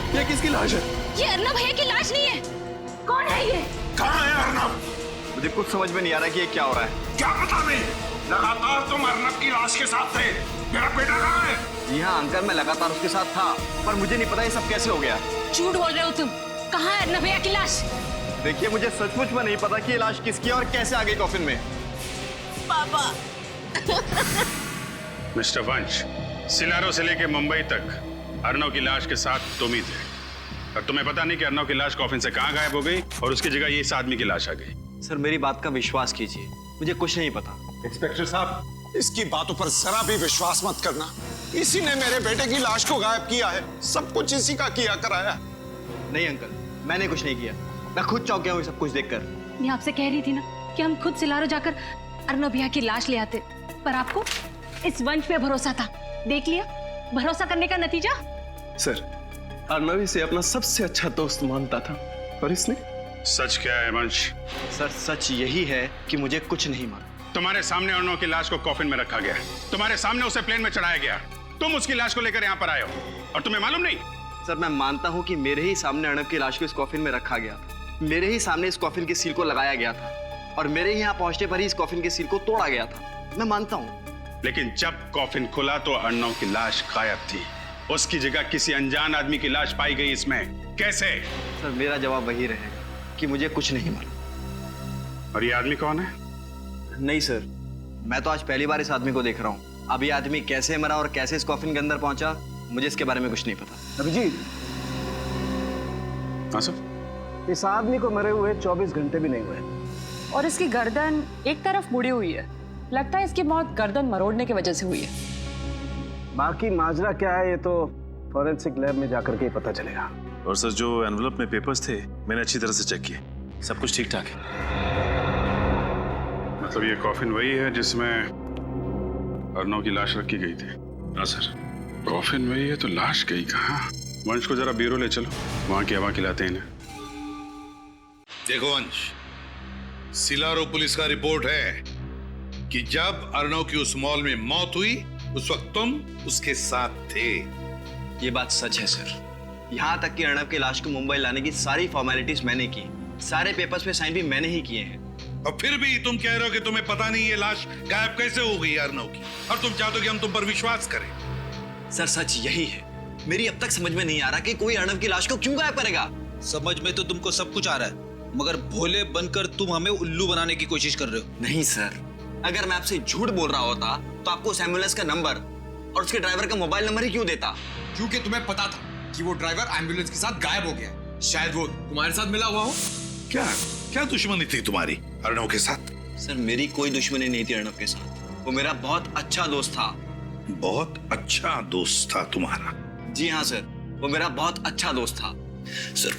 ये किसकी लाश है? ये अर्नब भैया की लाश नहीं है। कौन है ये? कहाँ है अर्नब? मुझे कुछ समझ में नहीं आ रहा कि ये क्या हो रहा है। क्या पता नहीं, लगातार तुम अर्नब की लाश के साथ थे। मेरा बेटा कहाँ है? जी हाँ अंकल, मैं लगातार उसके साथ था, पर मुझे नहीं पता ये सब कैसे हो गया। झूठ बोल रहे हो तुम। कहाँ है अर्नब भैया की लाश? देखिए मुझे सचमुच में नहीं पता कि ये लाश किसकी है और कैसे आ गई कॉफिन में। पापा। मिस्टर वंश, सिलारो से लेके मुंबई तक अर्नव की लाश के साथ तुम ही थे, और तुम्हें पता नहीं कि अर्नव की लाश कॉफिन से कहाँ गायब हो गई और उसकी जगह ये इस आदमी की लाश आ गई। सर मेरी बात का विश्वास कीजिए, मुझे कुछ नहीं पता। इंस्पेक्टर साहब, इसकी बातों पर जरा भी विश्वास मत करना। इसी ने मेरे बेटे की लाश को गायब किया है। सब कुछ इसी का किया कराया। नहीं अंकल, मैंने कुछ नहीं किया। मैं खुद चौंक गया हूँ सब कुछ देखकर। मैं आपसे कह रही थी ना कि हम खुद सिलारो जाकर अर्नब भैया की लाश ले आते, पर आपको इस वंश पे भरोसा था। देख लिया भरोसा करने का नतीजा। सर, अर्नव इसे अपना सबसे अच्छा दोस्त मानता था, और इसने। सच क्या है वंश? सर सच यही है कि मुझे कुछ नहीं मालूम। तुम्हारे सामने अर्नव की लाश को कॉफिन में रखा गया, तुम्हारे सामने उसे प्लेन में चढ़ाया गया, तुम उसकी लाश को लेकर यहाँ पर आए हो और तुम्हें मालूम नहीं? सर मैं मानता हूँ कि मेरे ही सामने अर्नव की लाश को इस कॉफिन में रखा गया था, मेरे ही सामने इस कॉफिन की सील को लगाया गया था, और मेरे ही यहाँ पहुंचने पर ही इस कॉफिन की सील को तोड़ा गया था। मैं मानता हूँ। लेकिन जब कॉफिन खुला तो अर्नव की लाश गायब थी, उसकी जगह किसी अनजान आदमी की लाश पाई गई। इसमें कैसे? सर मेरा जवाब वही रहेगा कि मुझे कुछ नहीं मालूम। और ये आदमी कौन है? नहीं सर, मैं तो आज पहली बार इस आदमी को देख रहा हूँ। अब ये आदमी कैसे मरा और कैसे इस कॉफिन के अंदर पहुंचा, मुझे इसके बारे में कुछ नहीं पता। अभिजीत, हाँ सर। इस आदमी को मरे हुए 24 घंटे भी नहीं हुए, और इसकी गर्दन एक तरफ मुड़ी हुई है। लगता है इसकी मौत गर्दन मरोड़ने की वजह से हुई है। बाकी माजरा क्या है ये तो फॉरेंसिक लैब में जाकर के ही पता चलेगा। और सर, जो एनवलप में पेपर्स थे मैंने अच्छी तरह से चेक किए, सब कुछ ठीक ठाक है। मतलब ये कॉफिन वही है जिसमें अर्नव की लाश रखी गई थी? हाँ सर। कॉफिन वही है तो लाश गई कहाँ? वंश को जरा ब्यूरो ले चलो, वहां की हवा खिलाते हैं इन्हें। देखो वंश, सिलारो पुलिस का रिपोर्ट है कि जब अर्नव की उस मॉल में मौत हुई उस वक्त तुम उसके साथ थे। ये बात सच है सर। यहाँ तक कि अर्नव की लाश को मुंबई लाने की सारी फॉर्मेलिटीज मैंने की, सारे पेपर्स पे साइन भी मैंने ही किए हैं। और फिर भी तुम कह रहे हो कि तुम्हें पता नहीं ये लाश गायब कैसे हो गई अर्नव की, और तुम चाहते हो कि हम तुम पर विश्वास करें। सर सच यही है। मेरी अब तक समझ में नहीं आ रहा कि कोई अर्नव की लाश को क्यों गायब करेगा। समझ में तो तुमको सब कुछ आ रहा है, मगर भोले बनकर तुम हमें उल्लू बनाने की कोशिश कर रहे हो। नहीं सर, अगर मैं आपसे झूठ बोल रहा होता तो आपको उस एम्बुलेंस का नंबर और उसके ड्राइवर का मोबाइल नंबर ही क्यों देता? क्योंकि तुम्हें पता था कि वो ड्राइवर एम्बुलेंस के साथ गायब हो गया। शायद वो तुम्हारे साथ मिला हुआ हो। क्या क्या दुश्मनी थी तुम्हारी अर्नव के साथ? सर मेरी कोई दुश्मनी नहीं थी अर्नव के साथ, वो मेरा बहुत अच्छा दोस्त था। बहुत अच्छा दोस्त था तुम्हारा? जी हाँ सर, वो मेरा बहुत अच्छा दोस्त था। सर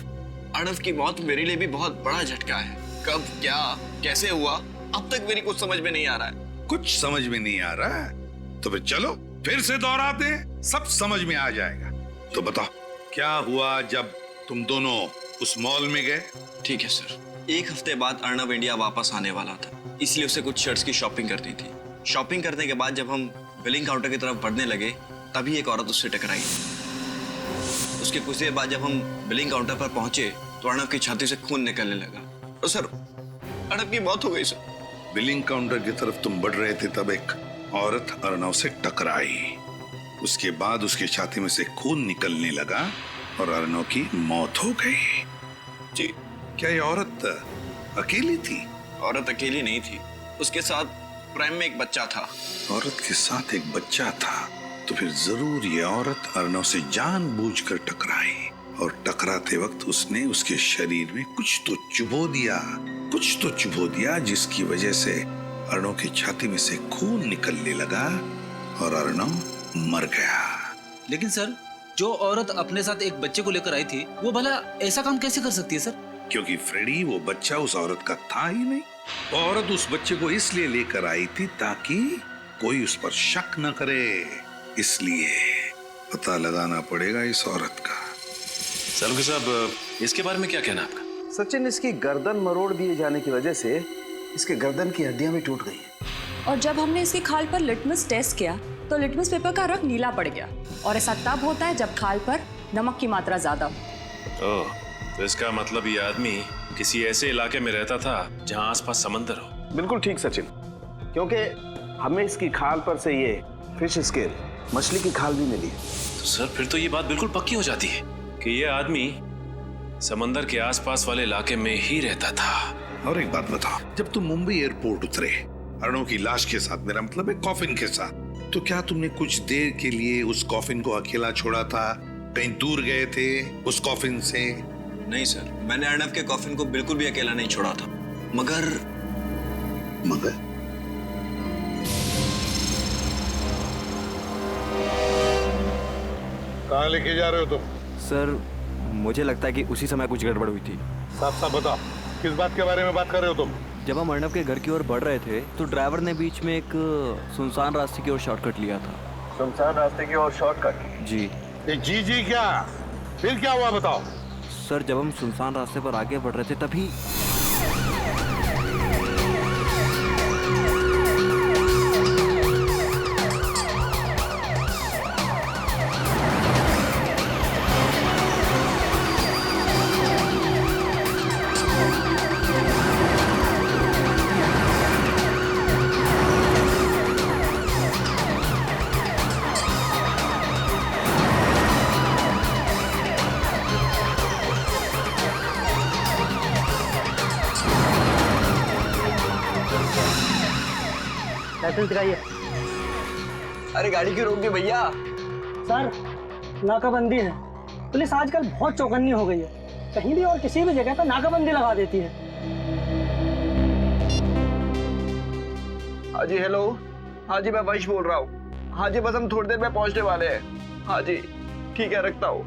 अर्नव की मौत मेरे लिए भी बहुत बड़ा झटका है। कब, क्या, कैसे हुआ, अब तक मेरी कुछ समझ में नहीं आ रहा है। कुछ समझ में नहीं आ रहा है तो फिर चलो फिर से दोहराते हैं, सब समझ में आ जाएगा। तो बताओ क्या हुआ जब तुम दोनों उस मॉल में गए? ठीक है सर। एक हफ्ते बाद अर्नव इंडिया वापस आने वाला था, इसलिए उसे कुछ शर्ट्स की शॉपिंग करनी थी। शॉपिंग करने के बाद जब हम बिलिंग काउंटर की तरफ बढ़ने लगे तभी एक औरत उससे टकराई। उसके कुछ देर बाद जब हम बिलिंग काउंटर पर पहुंचे तो अर्नव की छाती से खून निकलने लगा और सर अर्नव की मौत हो गई सर। बिलिंग काउंटर की तरफ तुम बढ़ रहे थे तब एक औरत अर्नव से टकराई। उसके बाद उसकी छाती में से खून निकलने लगा और अर्नव की मौत हो गई। जी। क्या ये औरत अकेली थी? औरत अकेली नहीं थी, उसके साथ प्राइम में एक बच्चा था। औरत के साथ एक बच्चा था तो फिर जरूर ये औरत अर्नव से जानबूझकर टकराई और टकराते वक्त उसने उसके शरीर में कुछ तो चुभो दिया जिसकी वजह से अर्नव की छाती में से खून निकलने लगा और अर्नव मर गया। लेकिन सर, जो औरत अपने साथ एक बच्चे को लेकर आई थी वो भला ऐसा काम कैसे कर सकती है सर? क्योंकि फ्रेडी वो बच्चा उस औरत का था ही नहीं। औरत उस बच्चे को इसलिए लेकर आई थी ताकि कोई उस पर शक न करे, इसलिए पता लगाना पड़ेगा इस औरत का। सलूकी साहब, इसके बारे में क्या कहना आपका? सचिन, इसकी गर्दन मरोड़ दिए जाने की वजह से इसके गर्दन की हड्डियां भी टूट गई हैं। और जब हमने इसकी खाल पर लिटमस टेस्ट किया तो लिटमस पेपर का रंग नीला पड़ गया, और ऐसा तब होता है जब खाल पर नमक की मात्रा ज्यादा हो। ओह, तो इसका मतलब ये आदमी किसी ऐसे इलाके में रहता था जहां आसपास समंदर हो। बिल्कुल ठीक सचिन, क्योंकि हमें इसकी खाल पर से ये फिश स्केल, मछली की खाल भी मिली। तो सर फिर तो ये बात बिल्कुल पक्की हो जाती है कि ये आदमी समंदर के आसपास वाले इलाके में ही रहता था। और एक बात बताओ, जब तुम मुंबई एयरपोर्ट उतरे अर्नव की लाश के साथ, मेरा मतलब है कॉफिन के साथ, तो क्या तुमने कुछ देर के लिए उस कॉफिन को अकेला छोड़ा था? कहीं दूर गए थे उस कॉफिन से? नहीं सर, मैंने अर्नव के कॉफिन को बिल्कुल भी अकेला नहीं छोड़ा था। मगर कहाँ लेके जा रहे हो तुम? सर, मुझे लगता है कि उसी समय कुछ गड़बड़ हुई थी। साफ साफ बताओ, किस बात के बारे में बात कर रहे हो तुम? जब हम अर्नव के घर की ओर बढ़ रहे थे तो ड्राइवर ने बीच में एक सुनसान रास्ते की ओर शॉर्टकट लिया था। सुनसान रास्ते की ओर शॉर्टकट? जी। जी क्या? फिर क्या हुआ बताओ? सर, जब हम सुनसान रास्ते पर आगे बढ़ रहे थे तभी लाइसेंस दिखाइए। अरे गाड़ी क्यों रोक दी भैया? सर, नाकाबंदी है। पुलिस आजकल बहुत चौकन्नी हो गई है, कहीं भी और किसी भी जगह पर नाकाबंदी लगा देती है। हाँ जी, हेलो। हाँ जी, मैं वंश बोल रहा हूँ। हाँ जी, बस हम थोड़ी देर में पहुंचने वाले हैं। हाँ जी, ठीक है, रखता हूँ।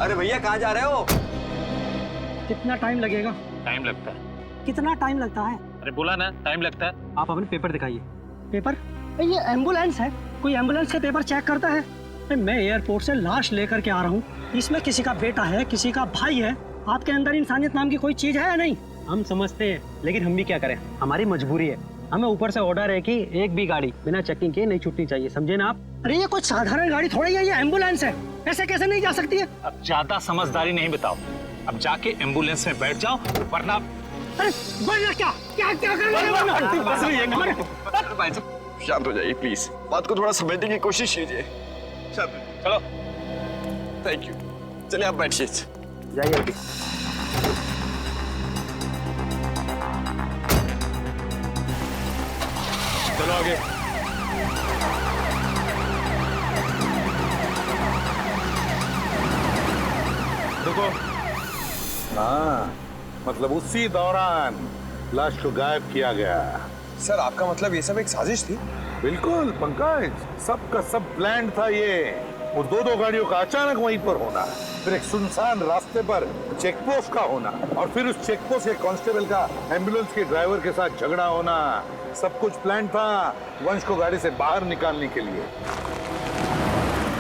अरे भैया, कहाँ जा रहे हो? कितना टाइम लगेगा? टाइम लगता है। कितना टाइम लगता है? अरे बोला ना, टाइम लगता है। आप अपने पेपर दिखाइए। पेपर? ये एम्बुलेंस है, कोई एम्बुलेंस के पेपर चेक करता है? मैं एयरपोर्ट से लाश लेकर के आ रहा हूँ, इसमें किसी का बेटा है, किसी का भाई है। आपके अंदर इंसानियत नाम की कोई चीज है या नहीं? हम समझते हैं, लेकिन हम भी क्या करें, हमारी मजबूरी है। हमें ऊपर से ऑर्डर है कि एक भी गाड़ी बिना चेकिंग के नहीं छूटनी चाहिए, समझे ना आप? अरे ये कोई साधारण गाड़ी थोड़ी है, ये एम्बुलेंस है, ऐसे कैसे नहीं जा सकती है? अब ज्यादा समझदारी नहीं बताओ, अब जाके एम्बुलेंस में बैठ जाओ, वरना अरे वरना क्या क्या क्या करना? भाई साहब शांत हो जाइए प्लीज, बात को थोड़ा समझने की कोशिश कीजिए। चलो। Thank you. चलिए आप बैठिए। जाइए अभी। चलो आगे। देखो, हाँ, मतलब उसी दौरान लाश को गायब किया गया। सर, आपका मतलब ये सब एक साजिश थी? बिल्कुल पंकज, सब का सब प्लान था ये। वो दो गाड़ियों का अचानक वहीं पर होना, फिर एक सुनसान रास्ते पर चेक पोस्ट का होना, और फिर उस चेक पोस्ट के कांस्टेबल का एम्बुलेंस के ड्राइवर के साथ झगड़ा होना। सब कुछ प्लान था वंश को गाड़ी से बाहर निकालने के लिए।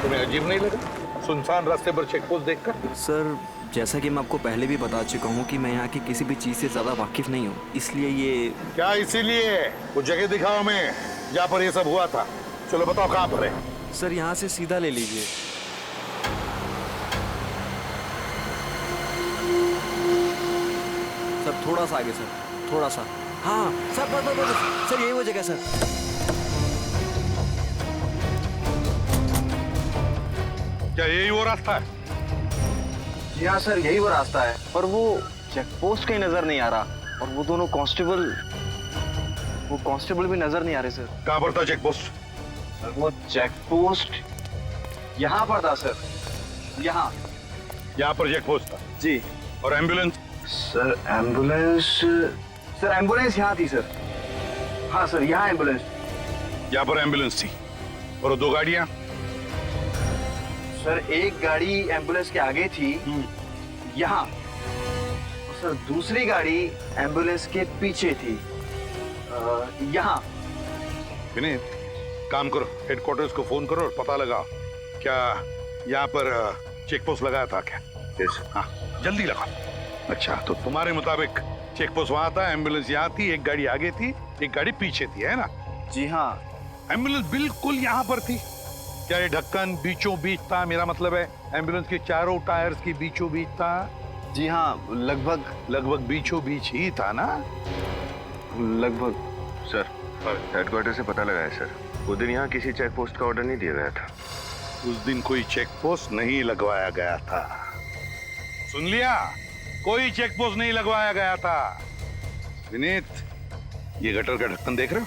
तुम्हें अजीब नहीं लगा सुनसान रास्ते पर चेक पोस्ट देखकर? सर जैसा कि मैं आपको पहले भी बता चुका हूँ कि मैं यहाँ की किसी भी चीज़ से ज़्यादा वाकिफ नहीं हूँ, इसलिए ये क्या इसीलिए? वो जगह दिखाओ हमें जहाँ पर ये सब हुआ था। चलो बताओ कहाँ पर है? सर यहाँ से सीधा ले लीजिए। सर थोड़ा सा आगे सर, थोड़ा सा। हाँ सर बस सर यही वो जगह सर। क्या यही वो रास्ता है? जी हाँ सर यही वो रास्ता है, पर वो चेक पोस्ट कहीं नजर नहीं आ रहा और वो दोनों कांस्टेबल भी नजर नहीं आ रहे सर। कहाँ पर था चेक पोस्ट? वो चेक पोस्ट यहाँ पर था सर, यहाँ पर चेक पोस्ट था जी। और एम्बुलेंस? सर एम्बुलेंस यहाँ थी सर। हाँ सर यहाँ एम्बुलेंस। यहाँ पर एम्बुलेंस थी और 2 गाड़ियाँ? सर एक गाड़ी एम्बुलेंस के आगे थी यहाँ, और सर दूसरी गाड़ी एम्बुलेंस के पीछे थी यहाँ। विनीत काम करो, हेडक्वार्टर्स को फोन करो और पता लगाओ क्या यहाँ पर चेक पोस्ट लगाया था क्या? हाँ जल्दी लगाओ। अच्छा तो तुम्हारे मुताबिक चेक पोस्ट वहां था, एम्बुलेंस यहाँ थी, एक गाड़ी आगे थी, एक गाड़ी पीछे थी, है ना? जी हाँ। एम्बुलेंस बिल्कुल यहाँ पर थी। क्या ये ढक्कन बीचों बीच था? मेरा मतलब है एम्बुलेंस के चारों टायर्स के बीचों बीच था? जी हाँ लगभग बीचों बीच ही था ना? लगभग। सर हेडक्वार्टर से पता लगा है सर, उस दिन यहाँ किसी चेक पोस्ट का ऑर्डर नहीं दिया गया था। उस दिन कोई चेक पोस्ट नहीं लगवाया गया था। सुन लिया? कोई चेक पोस्ट नहीं लगवाया गया था। विनीत ये गटर का ढक्कन देख रहे हो?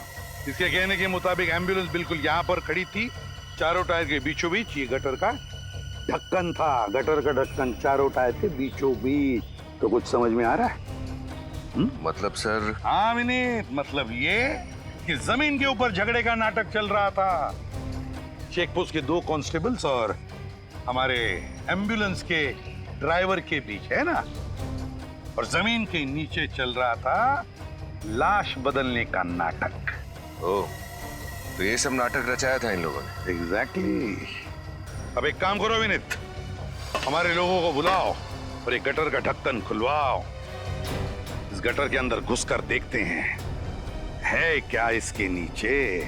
इसके कहने के मुताबिक एम्बुलेंस बिल्कुल यहाँ पर खड़ी थी, चारों टायर के बीचों बीच ये गटर का ढक्कन था। गटर का ढक्कन चारों टायर के बीचों बीच। तो कुछ समझ में आ रहा है? मतलब सर? हाँ विनीत मतलब ये कि जमीन के ऊपर झगड़े का नाटक चल रहा था। चेक पोस्ट के 2 कांस्टेबल्स और हमारे एम्बुलेंस के ड्राइवर के बीच, है ना? और जमीन के नीचे चल रहा था लाश बदलने का नाटक। ओह तो ये सब नाटक रचाया था इन लोगों ने? एग्जैक्टली। अब एक काम करो विनीत, हमारे लोगों को बुलाओ और एक गटर का ढक्कन खुलवाओ। इस गटर के अंदर घुसकर देखते हैं है क्या इसके नीचे।